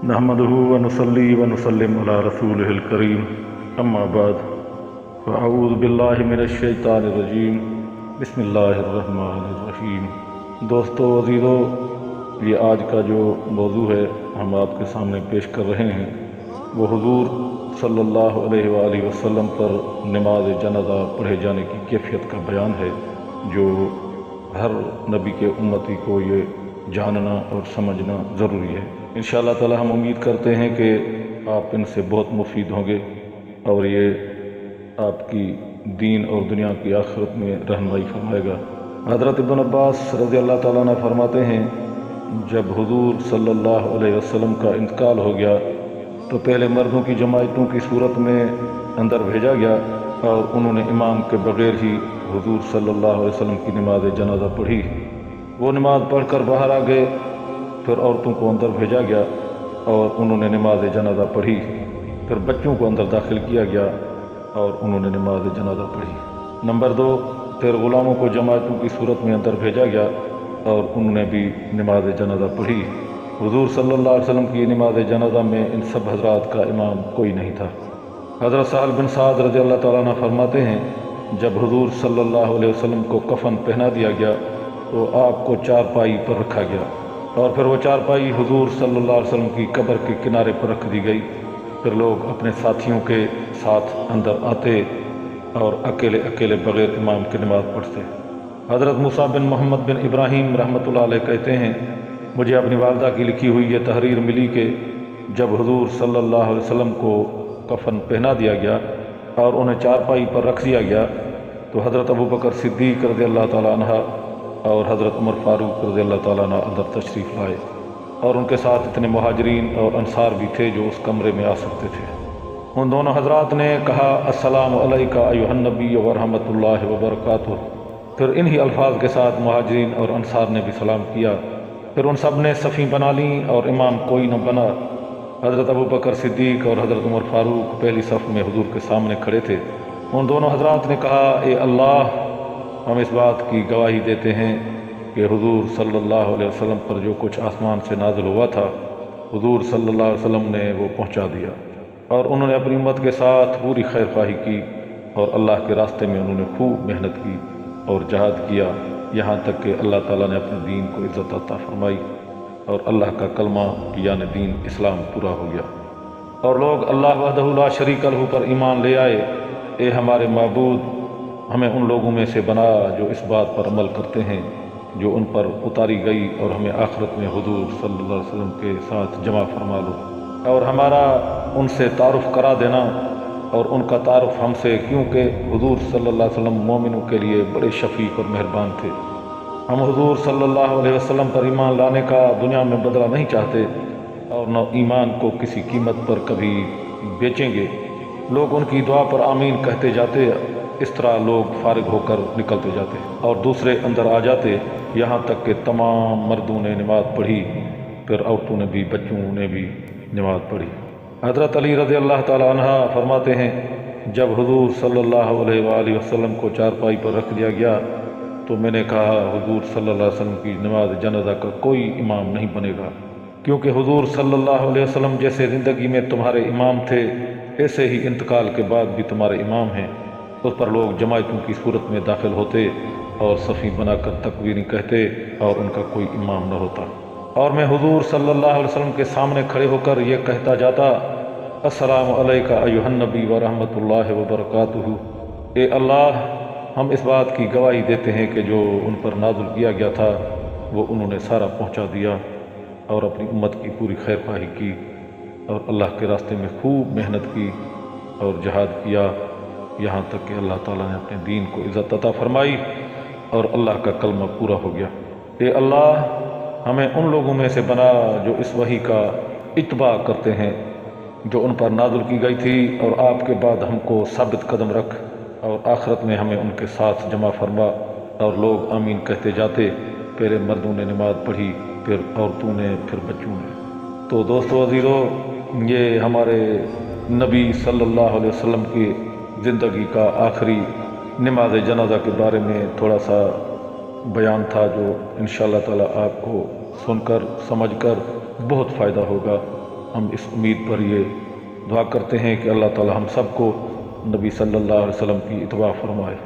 نحمدہ ونصلی ونسلم علی رسولہ الکریم اما بعد فاعوذ باللہ من الشیطان الرجیم بسم اللہ الرحمن الرحیم۔ دوستو عزیزو، یہ آج کا جو موضوع ہے ہم آپ کے سامنے پیش کر رہے ہیں وہ حضور صلی اللہ علیہ وآلہ وسلم پر نماز جنازہ پڑھے جانے کی کیفیت کا بیان ہے، جو ہر نبی کے امتی کو یہ جاننا اور سمجھنا ضروری ہے۔ انشاءاللہ تعالی ہم امید کرتے ہیں کہ آپ ان سے بہت مفید ہوں گے اور یہ آپ کی دین اور دنیا کی آخرت میں رہنمائی فرمائے گا۔ حضرت ابن عباس رضی اللہ تعالیٰ عنہ فرماتے ہیں، جب حضور صلی اللہ علیہ وسلم کا انتقال ہو گیا تو پہلے مردوں کی جماعتوں کی صورت میں اندر بھیجا گیا اور انہوں نے امام کے بغیر ہی حضور صلی اللہ علیہ وسلم کی نماز جنازہ پڑھی۔ وہ نماز پڑھ کر باہر آ گئے، پھر عورتوں کو اندر بھیجا گیا اور انہوں نے نماز جنازہ پڑھی، پھر بچوں کو اندر داخل کیا گیا اور انہوں نے نماز جنازہ پڑھی۔ نمبر 2، پھر غلاموں کو جماعتوں کی صورت میں اندر بھیجا گیا اور انہوں نے بھی نماز جنازہ پڑھی۔ حضور صلی اللہ علیہ وسلم کی نماز جنازہ میں ان سب حضرات کا امام کوئی نہیں تھا۔ حضرت سہل بن سعد رضی اللہ تعالیٰ عنہ فرماتے ہیں، جب حضور صلی اللہ علیہ وسلم کو کفن پہنا دیا گیا تو آپ کو چارپائی پر رکھا گیا اور پھر وہ چارپائی حضور صلی اللہ علیہ وسلم کی قبر کے کنارے پر رکھ دی گئی۔ پھر لوگ اپنے ساتھیوں کے ساتھ اندر آتے اور اکیلے اکیلے بغیر امام کی نماز پڑھتے۔ حضرت موسیٰ بن محمد بن ابراہیم رحمۃ اللہ علیہ کہتے ہیں، مجھے اپنی والدہ کی لکھی ہوئی یہ تحریر ملی کہ جب حضور صلی اللہ علیہ وسلم کو کفن پہنا دیا گیا اور انہیں چارپائی پر رکھ دیا گیا تو حضرت ابوبکر صدیق رضی اللہ تعالیٰ عنہ اور حضرت عمر فاروق رضی اللہ تعالیٰ عنہ اندر تشریف لائے اور ان کے ساتھ اتنے مہاجرین اور انصار بھی تھے جو اس کمرے میں آ سکتے تھے۔ ان دونوں حضرات نے کہا، السلام علیکہ ایھا النبی ورحمۃ اللہ وبرکاتہ۔ پھر انہی الفاظ کے ساتھ مہاجرین اور انصار نے بھی سلام کیا۔ پھر ان سب نے صفیں بنا لیں اور امام کوئی نہ بنا۔ حضرت ابوبکر صدیق اور حضرت عمر فاروق پہلی صف میں حضور کے سامنے کھڑے تھے۔ ان دونوں حضرات نے کہا، اے اللہ، ہم اس بات کی گواہی دیتے ہیں کہ حضور صلی اللہ علیہ وسلم پر جو کچھ آسمان سے نازل ہوا تھا حضور صلی اللہ علیہ وسلم نے وہ پہنچا دیا، اور انہوں نے اپنی امت کے ساتھ پوری خیر خواہی کی اور اللہ کے راستے میں انہوں نے خوب محنت کی اور جہاد کیا، یہاں تک کہ اللہ تعالیٰ نے اپنے دین کو عزت عطا فرمائی اور اللہ کا کلمہ یعنی دین اسلام پورا ہو گیا اور لوگ اللہ وحدہ لا شریک لہ پر ایمان لے آئے۔ اے ہمارے معبود، ہمیں ان لوگوں میں سے بنا جو اس بات پر عمل کرتے ہیں جو ان پر اتاری گئی، اور ہمیں آخرت میں حضور صلی اللہ علیہ وسلم کے ساتھ جمع فرما لو، اور ہمارا ان سے تعارف کرا دینا اور ان کا تعارف ہم سے، کیونکہ حضور صلی اللہ علیہ وسلم مومنوں کے لیے بڑے شفیق اور مہربان تھے۔ ہم حضور صلی اللہ علیہ وسلم پر ایمان لانے کا دنیا میں بدلہ نہیں چاہتے اور نہ ایمان کو کسی قیمت پر کبھی بیچیں گے۔ لوگ ان کی دعا پر آمین کہتے جاتے، اس طرح لوگ فارغ ہو کر نکلتے جاتے اور دوسرے اندر آ جاتے، یہاں تک کہ تمام مردوں نے نماز پڑھی، پھر عورتوں نے بھی، بچوں نے بھی نماز پڑھی۔ حضرت علی رضی اللہ تعالیٰ عنہ فرماتے ہیں، جب حضور صلی اللہ علیہ وآلہ وسلم کو چارپائی پر رکھ دیا گیا تو میں نے کہا، حضور صلی اللہ علیہ وسلم کی نماز جنازہ کا کوئی امام نہیں بنے گا، کیونکہ حضور صلی اللہ علیہ وسلم جیسے زندگی میں تمہارے امام تھے ایسے ہی انتقال کے بعد بھی تمہارے امام ہیں۔ اس پر لوگ جماعتوں کی صورت میں داخل ہوتے اور صفیں بنا کر تکبیریں کہتے اور ان کا کوئی امام نہ ہوتا، اور میں حضور صلی اللہ علیہ وسلم کے سامنے کھڑے ہو کر یہ کہتا جاتا، السلام علیکہ ایھا النبی ورحمۃ اللہ وبرکاتہ۔ اے اللہ، ہم اس بات کی گواہی دیتے ہیں کہ جو ان پر نازل کیا گیا تھا وہ انہوں نے سارا پہنچا دیا اور اپنی امت کی پوری خیر خواہی کی اور اللہ کے راستے میں خوب محنت کی اور جہاد کیا، یہاں تک کہ اللہ تعالیٰ نے اپنے دین کو عزت عطا فرمائی اور اللہ کا کلمہ پورا ہو گیا۔ اے اللہ، ہمیں ان لوگوں میں سے بنا جو اس وحی کا اتباع کرتے ہیں جو ان پر نازل کی گئی تھی، اور آپ کے بعد ہم کو ثابت قدم رکھ اور آخرت میں ہمیں ان کے ساتھ جمع فرما۔ اور لوگ آمین کہتے جاتے، پہلے مردوں نے نماز پڑھی، پھر عورتوں نے، پھر بچوں نے۔ تو دوستو عزیزو، یہ ہمارے نبی صلی اللہ علیہ وسلم کی زندگی کا آخری نماز جنازہ کے بارے میں تھوڑا سا بیان تھا، جو انشاءاللہ تعالی آپ کو سن کر سمجھ کر بہت فائدہ ہوگا۔ ہم اس امید پر یہ دعا کرتے ہیں کہ اللہ تعالی ہم سب کو نبی صلی اللہ علیہ وسلم کی اتباع فرمائے۔